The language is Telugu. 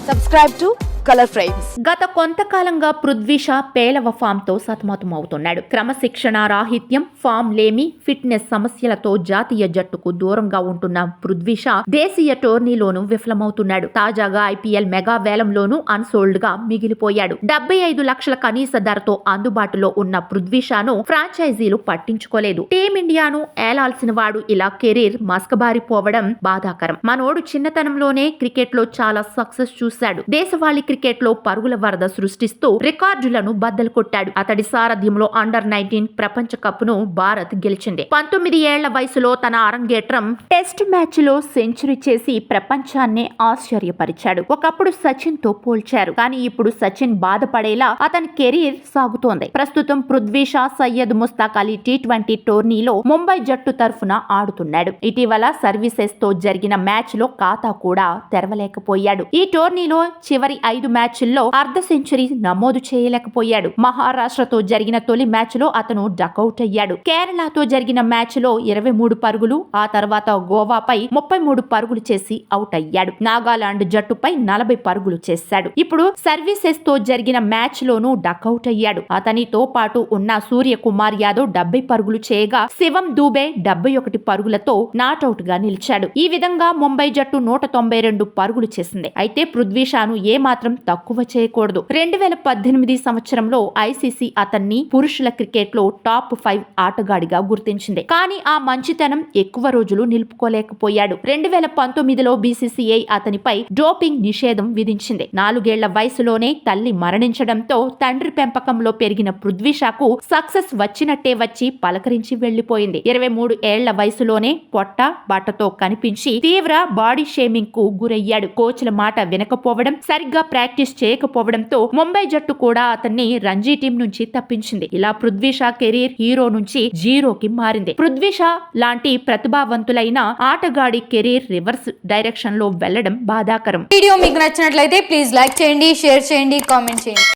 Subscribe to Color Frames. గత కొంతకాలంగా పృథ్వీ షా పేలవ ఫామ్తో సతమతమవుతున్నాడు. క్రమశిక్షణ రాహిత్యం, ఫామ్ లేమి, ఫిట్నెస్ సమస్యలతో జాతీయ జట్టుకు దూరంగా ఉంటున్న పృథ్వీ షా దేశీయ టోర్నీలోనూ విఫలమవుతున్నాడు. తాజాగా ఐపీఎల్ మెగా వేలంలోనూ అన్సోల్డ్ గా మిగిలిపోయాడు. 75 లక్షల కనీస ధరతో అందుబాటులో ఉన్న పృథ్వీ షాను ఫ్రాంచైజీలు పట్టించుకోలేదు. టీమిండియాను ఏలాల్సిన వాడు ఇలా కెరీర్ మస్కబారిపోవడం బాధాకరం. మనోడు చిన్నతనంలోనే క్రికెట్ లో చాలా సక్సెస్ చూశాడు. దేశవాళీ క్రికెట్ లో పరుగుల వరద సృష్టిస్తూ రికార్డులను బద్దలు కొట్టాడు. అతడి సారథ్యంలో అండర్-19 ప్రపంచ కప్ ను భారత్ గెలిచింది. 19 ఏళ్ల వయసులో తన అరంగేట్రం టెస్ట్ మ్యాచ్ లో సెంచరీ చేసి ప్రపంచాన్నే ఆశ్చర్యపరిచాడు. ఒకప్పుడు సచిన్ తో పోల్చారు, కానీ ఇప్పుడు సచిన్ బాధపడేలా అతని కెరీర్ సాగుతోంది. ప్రస్తుతం పృథ్వీ షా సయ్యద్ ముస్తాక్ అలీ T20 టోర్నీలో ముంబై జట్టు తరఫున ఆడుతున్నాడు. ఇటీవల సర్వీసెస్ తో జరిగిన మ్యాచ్ లో ఖాతా కూడా తెరవలేకపోయాడు. ఈ టోర్నీలో చివరి 5 మ్యాచ్ల్లో అర్ధ సెంచరీ నమోదు చేయలేకపోయాడు. మహారాష్ట్రతో జరిగిన తొలి మ్యాచ్ లో అతను డకౌట్ అయ్యాడు. కేరళతో జరిగిన మ్యాచ్ లో 23 పరుగులు, ఆ తర్వాత గోవాపై 33 పరుగులు చేసి అవుట్ అయ్యాడు. నాగాలాండ్ జట్టుపై 40 పరుగులు చేశాడు. ఇప్పుడు సర్వీసెస్ తో జరిగిన మ్యాచ్ లోనూ డకౌట్ అయ్యాడు. అతనితో పాటు ఉన్న సూర్యకుమార్ యాదవ్ 70 పరుగులు చేయగా శివం దూబే 71 పరుగులతో నాట్అవుట్ గా నిలిచాడు. ఈ విధంగా ముంబై జట్టు 192 పరుగులు చేసింది. అయితే పృథ్వీ షాను ఏమాత్రం తక్కువ చేయకూడదు. 2018 సంవత్సరంలో ఐసీసీ అతన్ని పురుషుల క్రికెట్ లో టాప్ 5 ఆటగాడిగా గుర్తించింది. కానీ ఆ మంచితనం ఎక్కువ రోజులు నిలుపుకోలేకపోయాడు. 2019లో బీసీసీఐ అతనిపై డోపింగ్ నిషేధం విధించింది. 4 ఏళ్ల వయసులోనే తల్లి మరణించడంతో తండ్రి పెంపకంలో పెరిగిన పృథ్వీ షాకు సక్సెస్ వచ్చినట్టే వచ్చి పలకరించి వెళ్లిపోయింది. 23 ఏళ్ల వయసులోనే పొట్ట బట్టతో కనిపించి తీవ్ర బాడీ షేమింగ్ కు గురయ్యాడు. కోచ్ల మాట వినకపోవడం, సరిగ్గా ప్రాక్టీస్ చేయకపోవడంతో ముంబై జట్టు కూడా అతన్ని రంజీ టీం నుంచి తప్పించింది. ఇలా పృథ్వీ షా కెరీర్ హీరో నుంచి జీరోకి మారింది. పృథ్వీ షా లాంటి ప్రతిభావంతులైన ఆటగాడి కెరీర్ రివర్స్ డైరెక్షన్ లో వెళ్లడం బాధాకరం. వీడియో మీకు నచ్చినట్లయితే ప్లీజ్ లైక్ చేయండి, షేర్ చేయండి, కామెంట్ చేయండి.